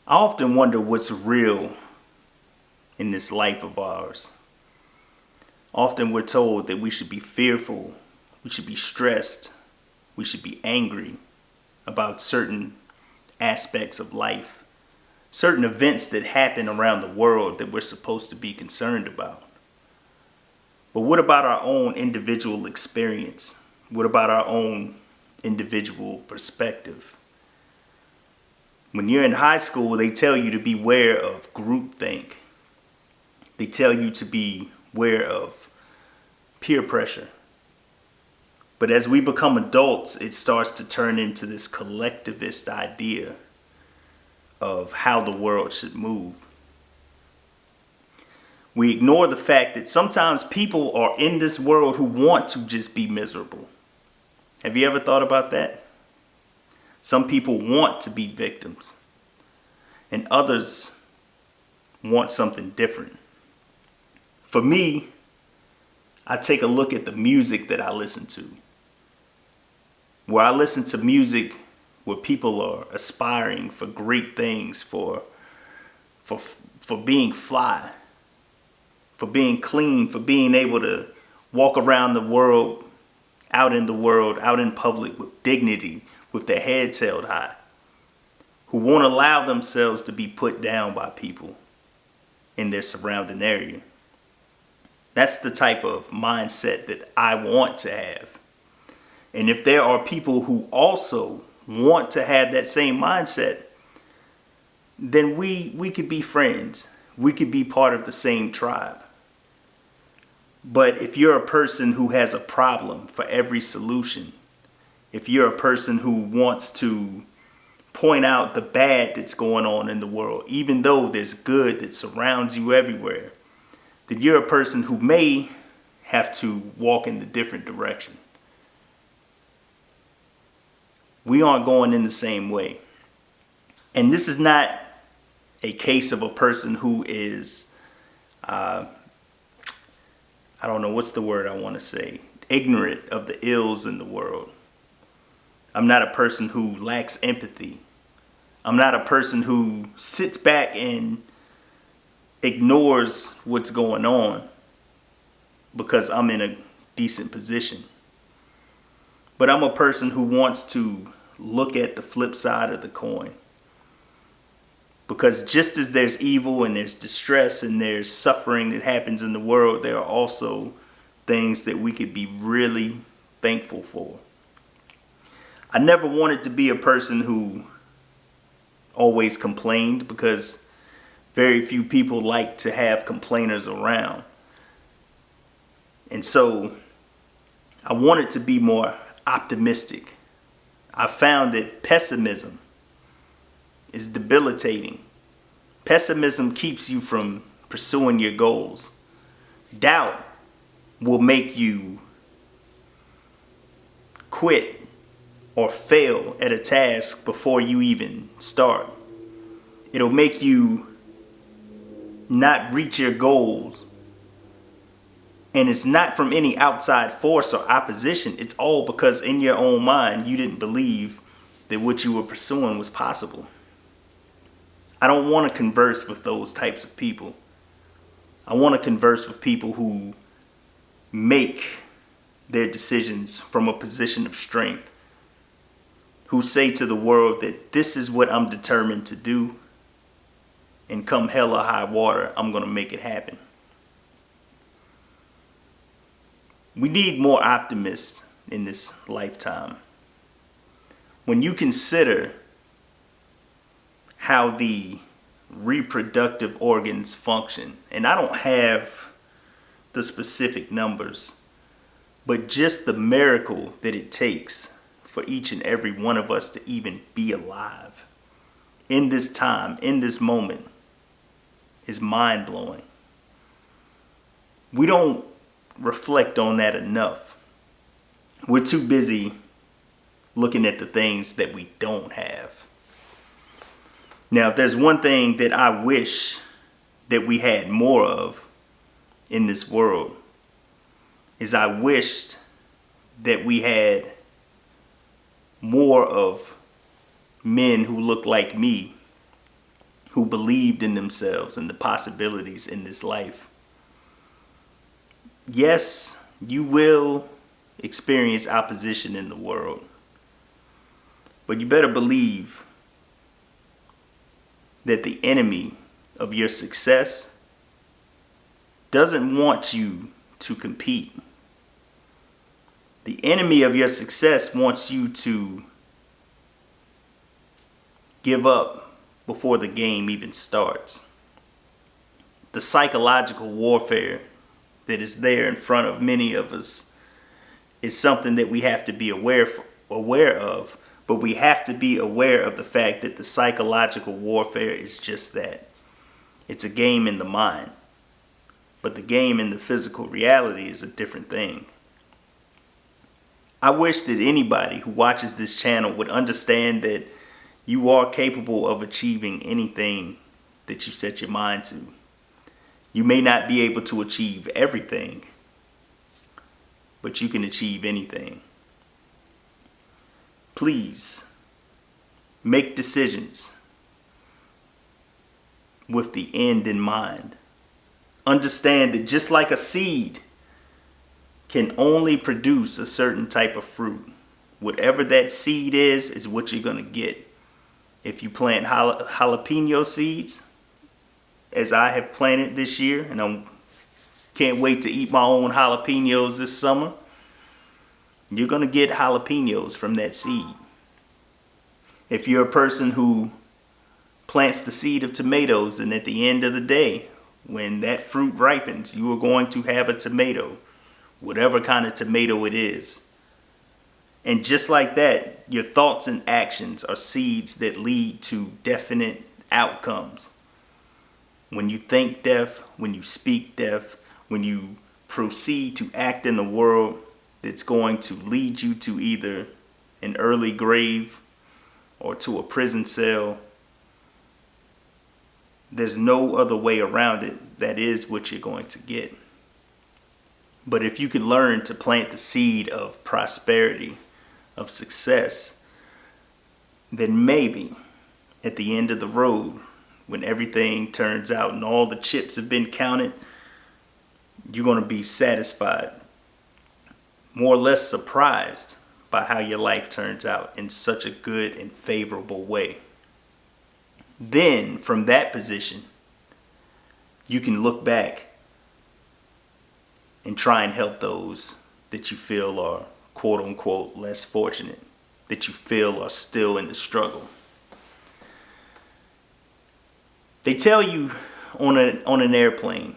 I often wonder what's real in this life of ours. Often we're told that we should be fearful, we should be stressed, we should be angry about certain aspects of life, certain events that happen around the world that we're supposed to be concerned about. But what about our own individual experience? What about our own individual perspective? When you're in high school, they tell you to beware of groupthink. They tell you to beware of peer pressure. But as we become adults, it starts to turn into this collectivist idea of how the world should move. We ignore the fact that sometimes people are in this world who want to just be miserable. Have you ever thought about that? Some people want to be victims, and others want something different. For me, I take a look at the music that I listen to. Where I listen to music where people are aspiring for great things, for being fly, for being clean, for being able to walk around the world, out in public with dignity, with their heads held high, who won't allow themselves to be put down by people in their surrounding area. That's the type of mindset that I want to have. And if there are people who also want to have that same mindset, then we could be friends. We could be part of the same tribe. But if you're a person who has a problem for every solution, if you're a person who wants to point out the bad that's going on in the world, even though there's good that surrounds you everywhere, then you're a person who may have to walk in the different direction. We aren't going in the same way. And this is not a case of a person who is, I don't know what's the word I want to say, ignorant of the ills in the world. I'm not a person who lacks empathy. I'm not a person who sits back and ignores what's going on because I'm in a decent position. But I'm a person who wants to look at the flip side of the coin. Because just as there's evil and there's distress and there's suffering that happens in the world, there are also things that we could be really thankful for. I never wanted to be a person who always complained, because very few people like to have complainers around. And so I wanted to be more optimistic. I found that pessimism is debilitating. Pessimism keeps you from pursuing your goals. Doubt will make you quit or fail at a task before you even start. It'll make you not reach your goals. And it's not from any outside force or opposition. It's all because in your own mind, you didn't believe that what you were pursuing was possible. I don't want to converse with those types of people. I want to converse with people who make their decisions from a position of strength, who say to the world that this is what I'm determined to do, and come hell or high water, I'm going to make it happen. We need more optimists in this lifetime. When you consider how the reproductive organs function, and I don't have the specific numbers, but just the miracle that it takes for each and every one of us to even be alive in this time, in this moment, is mind-blowing. We don't reflect on that enough. We're too busy looking at the things that we don't have. Now, if there's one thing that I wish that we had more of in this world, is I wished that we had more of men who look like me, who believed in themselves and the possibilities in this life. Yes, you will experience opposition in the world, but you better believe that the enemy of your success doesn't want you to compete. The enemy of your success wants you to give up before the game even starts. The psychological warfare that is there in front of many of us is something that we have to be aware of, but we have to be aware of the fact that the psychological warfare is just that. It's a game in the mind, but the game in the physical reality is a different thing. I wish that anybody who watches this channel would understand that you are capable of achieving anything that you set your mind to. You may not be able to achieve everything, but you can achieve anything. Please make decisions with the end in mind. Understand that just like a seed can only produce a certain type of fruit, whatever that seed is what you're going to get. If you plant jalapeno seeds, as I have planted this year, and I can't wait to eat my own jalapenos this summer, you're going to get jalapenos from that seed. If you're a person who plants the seed of tomatoes, then at the end of the day, when that fruit ripens, you are going to have a tomato, whatever kind of tomato it is. And just like that, your thoughts and actions are seeds that lead to definite outcomes. When you think deaf, when you speak deaf, when you proceed to act in the world that's going to lead you to either an early grave or to a prison cell, there's no other way around it. That is what you're going to get. But if you can learn to plant the seed of prosperity, of success, then maybe at the end of the road, when everything turns out and all the chips have been counted, you're going to be satisfied, more or less surprised by how your life turns out in such a good and favorable way. Then, from that position, you can look back and try and help those that you feel are quote unquote less fortunate, that you feel are still in the struggle. They tell you on an airplane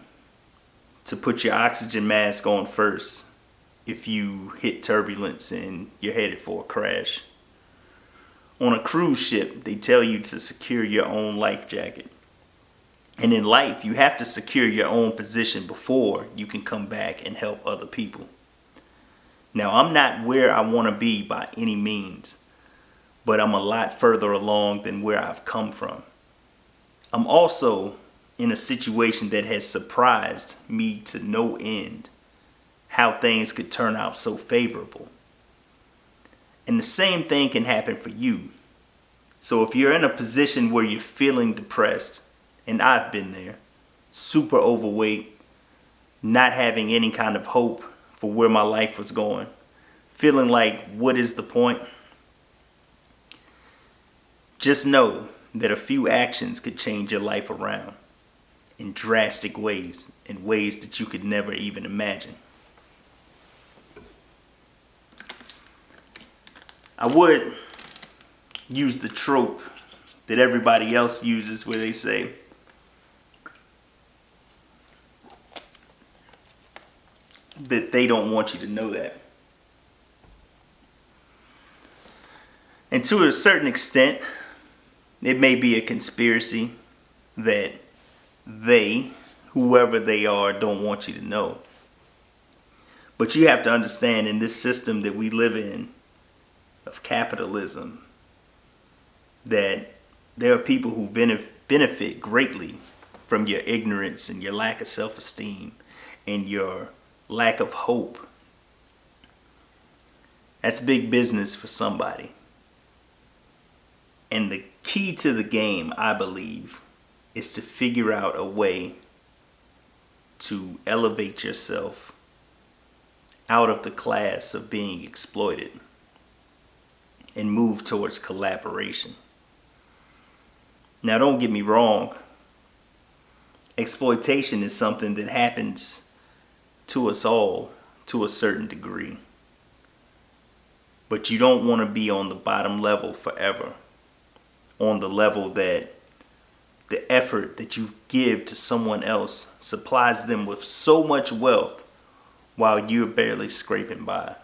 to put your oxygen mask on first if you hit turbulence and you're headed for a crash. On a cruise ship, they tell you to secure your own life jacket. And in life, you have to secure your own position before you can come back and help other people. Now, I'm not where I want to be by any means, but I'm a lot further along than where I've come from. I'm also in a situation that has surprised me to no end, how things could turn out so favorable. And the same thing can happen for you. So if you're in a position where you're feeling depressed, and I've been there, super overweight, not having any kind of hope for where my life was going, feeling like, what is the point? Just know that a few actions could change your life around in drastic ways, in ways that you could never even imagine. I would use the trope that everybody else uses where they say, that they don't want you to know that. And to a certain extent, it may be a conspiracy that they, whoever they are, don't want you to know. But you have to understand, in this system that we live in, of capitalism, that there are people who benefit greatly from your ignorance and your lack of self-esteem and your lack of hope. That's big business for somebody. And the key to the game, I believe, is to figure out a way to elevate yourself out of the class of being exploited and move towards collaboration. Now, don't get me wrong. Exploitation is something that happens to us all to a certain degree. But you don't want to be on the bottom level forever. On the level that the effort that you give to someone else supplies them with so much wealth while you're barely scraping by.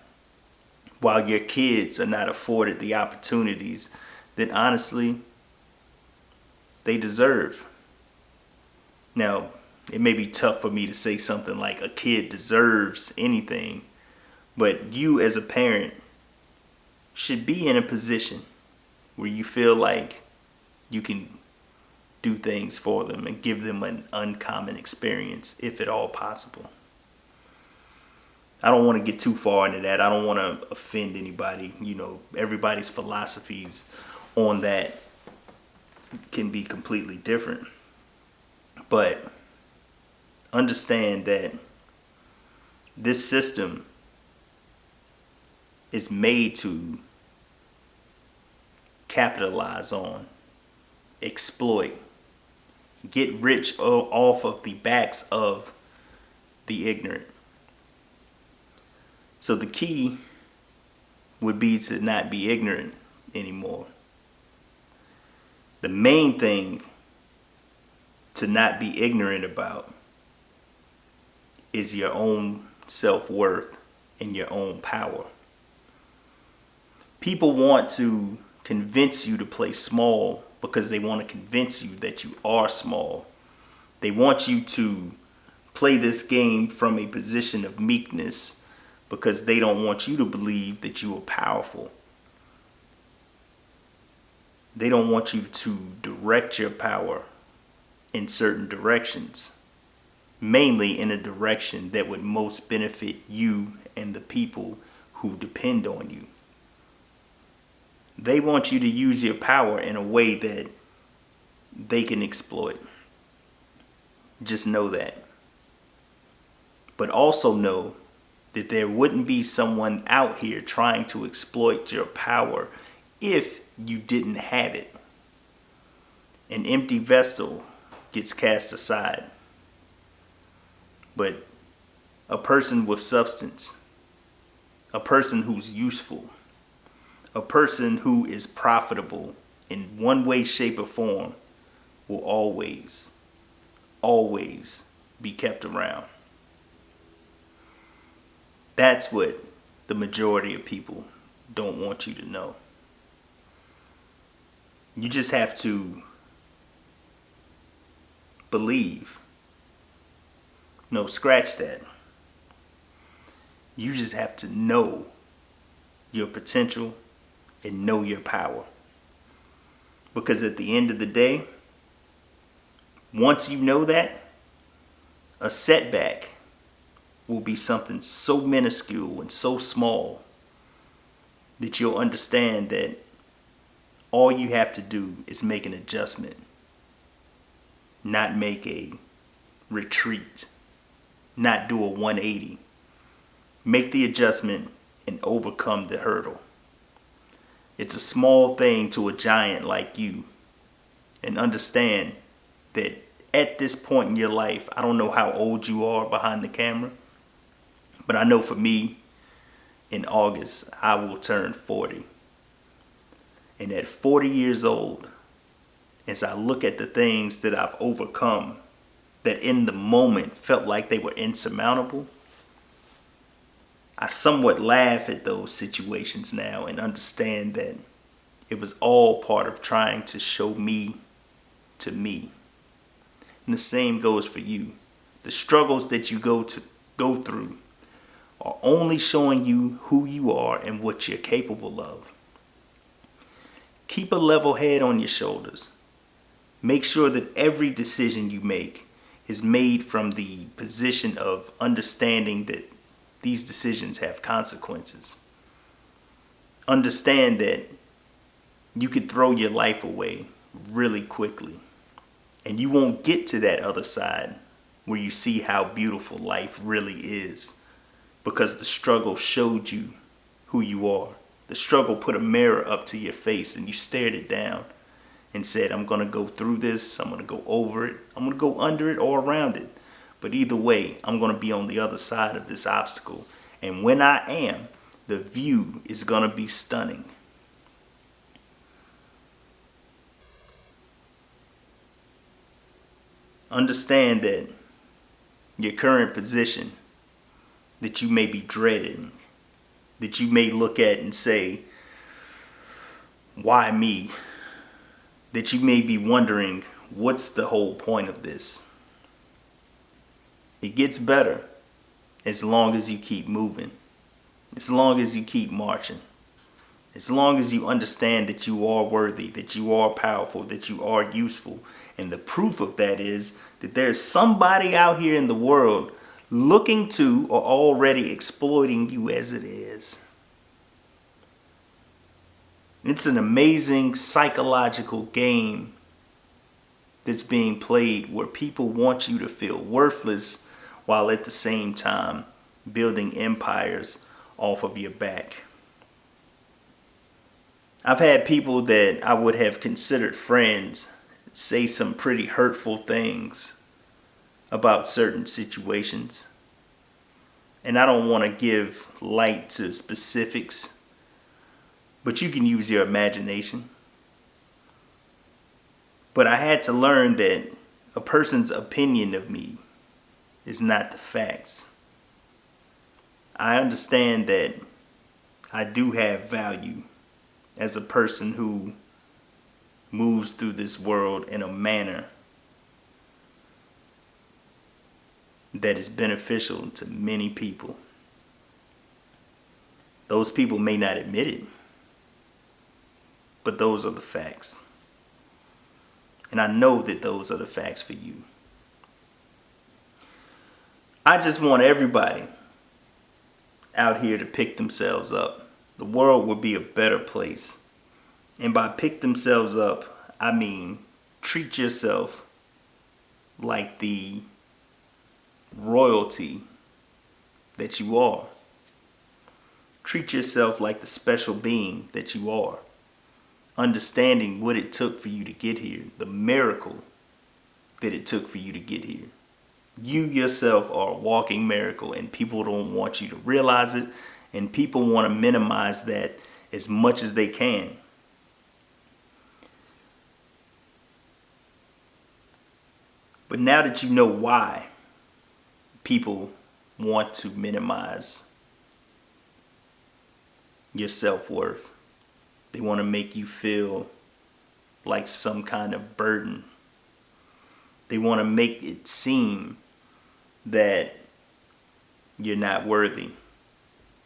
While your kids are not afforded the opportunities that honestly they deserve. Now, it may be tough for me to say something like a kid deserves anything, but you as a parent should be in a position where you feel like you can do things for them and give them an uncommon experience, if at all possible. I don't want to get too far into that. I don't want to offend anybody. Everybody's philosophies on that can be completely different. But understand that this system is made to capitalize on, exploit, get rich off of the backs of the ignorant. So the key would be to not be ignorant anymore. The main thing to not be ignorant about is your own self-worth and your own power. People want to convince you to play small because they want to convince you that you are small. They want you to play this game from a position of meekness because they don't want you to believe that you are powerful. They don't want you to direct your power in certain directions, mainly in a direction that would most benefit you and the people who depend on you. They want you to use your power in a way that they can exploit. Just know that. But also know that there wouldn't be someone out here trying to exploit your power if you didn't have it. An empty vessel gets cast aside. But a person with substance, a person who's useful, a person who is profitable in one way, shape, or form will always be kept around. That's what the majority of people don't want you to know. You just have to believe. No, scratch that. You just have to know your potential and know your power. Because at the end of the day, once you know that, a setback will be something so minuscule and so small that you'll understand that all you have to do is make an adjustment, not make a retreat, not do a 180. Make the adjustment and overcome the hurdle. It's a small thing to a giant like you. And understand that at this point in your life, I don't know how old you are behind the camera, but I know for me, in August, I will turn 40. And at 40 years old, as I look at the things that I've overcome, that in the moment felt like they were insurmountable, I somewhat laugh at those situations now and understand that it was all part of trying to show me to me. And the same goes for you. The struggles that you go through are only showing you who you are and what you're capable of. Keep a level head on your shoulders. Make sure that every decision you make is made from the position of understanding that these decisions have consequences. Understand that you could throw your life away really quickly And you won't get to that other side where you see how beautiful life really is, because the struggle showed you who you are. The struggle put a mirror up to your face and you stared it down and said, I'm going to go through this, I'm going to go over it, I'm going to go under it or around it. But either way, I'm going to be on the other side of this obstacle. And when I am, the view is going to be stunning. Understand that your current position that you may be dreading, that you may look at and say, why me? That you may be wondering, what's the whole point of this? It gets better as long as you keep moving, as long as you keep marching, as long as you understand that you are worthy, that you are powerful, that you are useful. And the proof of that is that there's somebody out here in the world looking to or already exploiting you as it is. It's an amazing psychological game that's being played where people want you to feel worthless while at the same time building empires off of your back. I've had people that I would have considered friends say some pretty hurtful things about certain situations. And I don't want to give light to specifics, but you can use your imagination. But I had to learn that a person's opinion of me is not the facts. I understand that I do have value as a person who moves through this world in a manner that is beneficial to many people. Those people may not admit it, but those are the facts. And I know that those are the facts for you. I just want everybody out here to pick themselves up. The world would be a better place. And by pick themselves up, I mean treat yourself like the royalty that you are. Treat yourself like the special being that you are. Understanding what it took for you to get here, the miracle that it took for you to get here. You yourself are a walking miracle, and people don't want you to realize it, and people want to minimize that as much as they can. But now that you know why people want to minimize your self-worth, they want to make you feel like some kind of burden. They want to make it seem that you're not worthy.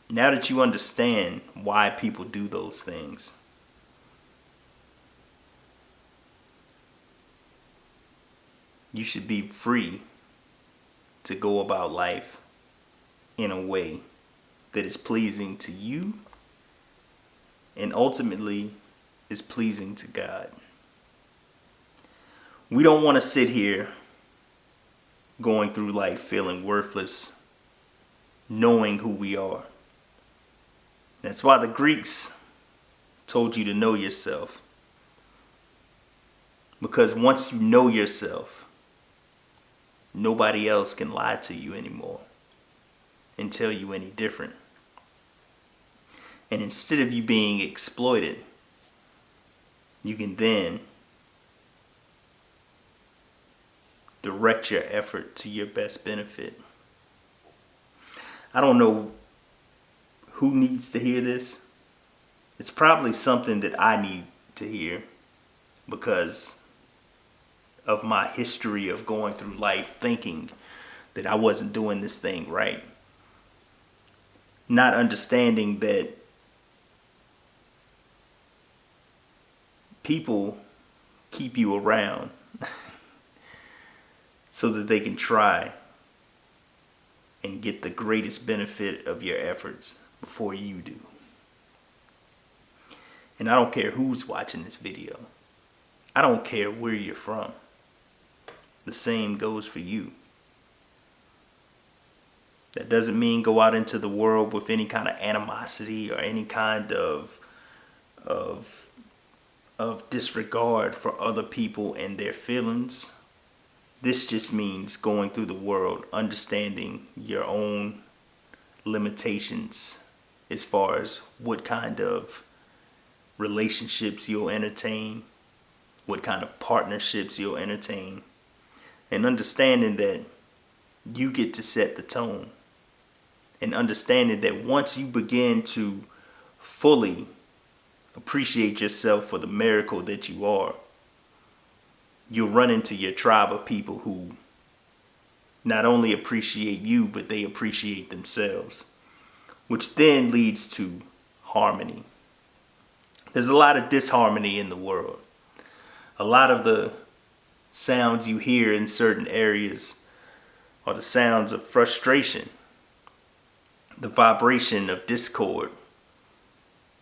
Now that you understand why people do those things, you should be free to go about life in a way that is pleasing to you and ultimately is pleasing to God. We don't want to sit here going through life feeling worthless, knowing who we are. That's why the Greeks told you to know yourself. Because once you know yourself, nobody else can lie to you anymore and tell you any different. And instead of you being exploited, you can then direct your effort to your best benefit. I don't know who needs to hear this. It's probably something that I need to hear because of my history of going through life thinking that I wasn't doing this thing right. Not understanding that people keep you around so that they can try and get the greatest benefit of your efforts before you do. And I don't care who's watching this video. I don't care where you're from. the same goes for you. That doesn't mean go out into the world with any kind of animosity or any kind of disregard for other people and their feelings. This just means going through the world, understanding your own limitations as far as what kind of relationships you'll entertain, what kind of partnerships you'll entertain, and understanding that you get to set the tone, and understanding that once you begin to fully appreciate yourself for the miracle that you are, you'll run into your tribe of people who not only appreciate you, but they appreciate themselves, which then leads to harmony. There's a lot of disharmony in the world. A lot of the sounds you hear in certain areas are the sounds of frustration, the vibration of discord.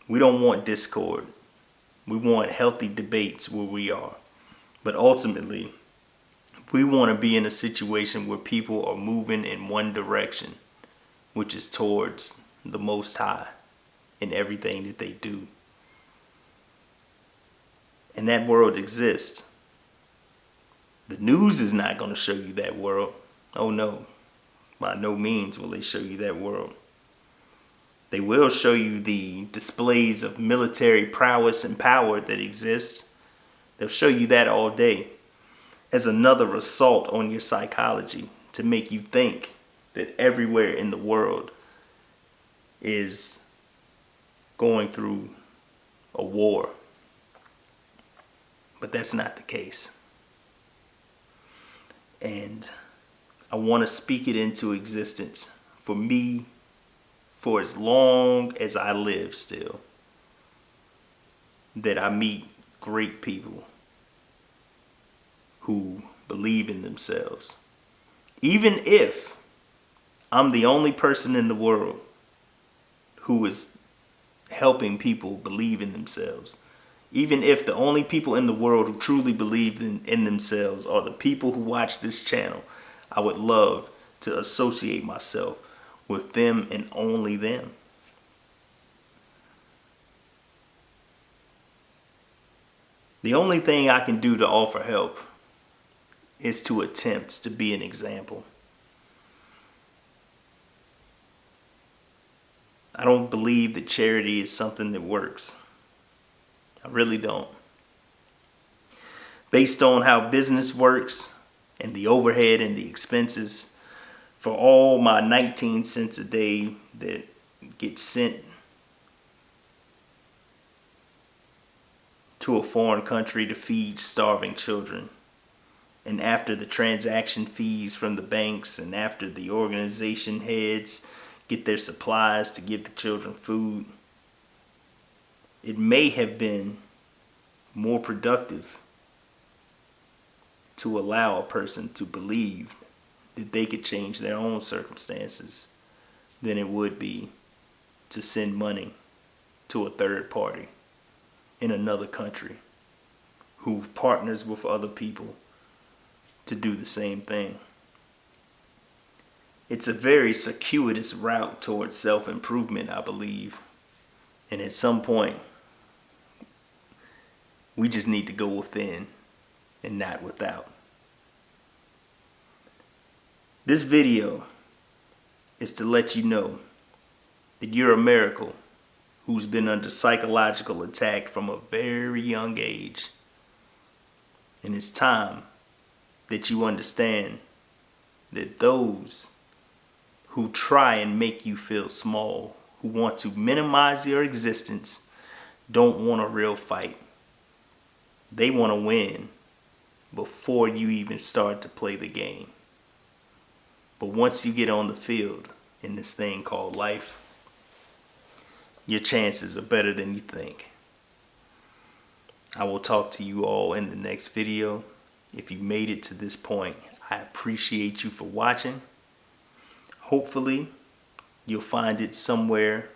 We don't want discord. We want healthy debates where we are. But ultimately, we want to be in a situation where people are moving in one direction, which is towards the Most High in everything that they do. And that world exists. The news is not going to show you that world. Oh no, by no means will they show you that world. They will show you the displays of military prowess and power that exists. They'll show you that all day as another assault on your psychology to make you think that everywhere in the world is going through a war. But that's not the case. And I want to speak it into existence for me, for as long as I live still, that I meet great people who believe in themselves. Even if I'm the only person in the world who is helping people believe in themselves, even if the only people in the world who truly believe in themselves are the people who watch this channel, I would love to associate myself with them and only them. The only thing I can do to offer help is to attempt to be an example. I don't believe that charity is something that works. I really don't. Based on how business works and the overhead and the expenses for all my 19 cents a day that get sent to a foreign country to feed starving children, and after the transaction fees from the banks, and after the organization heads get their supplies to give the children food, it may have been more productive to allow a person to believe that they could change their own circumstances than it would be to send money to a third party in another country who partners with other people to do the same thing. It's a very circuitous route towards self-improvement, I believe. And at some point, we just need to go within and not without. This video is to let you know that you're a miracle who's been under psychological attack from a very young age. And it's time that you understand that those who try and make you feel small, who want to minimize your existence, don't want a real fight. They want to win before you even start to play the game. But once you get on the field in this thing called life, your chances are better than you think. I will talk to you all in the next video. If you made it to this point, I appreciate you for watching. Hopefully, you'll find it somewhere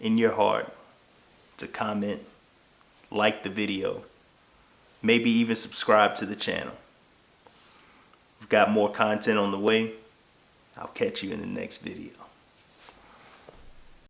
in your heart to comment, like the video, maybe even subscribe to the channel. We've got more content on the way. I'll catch you in the next video.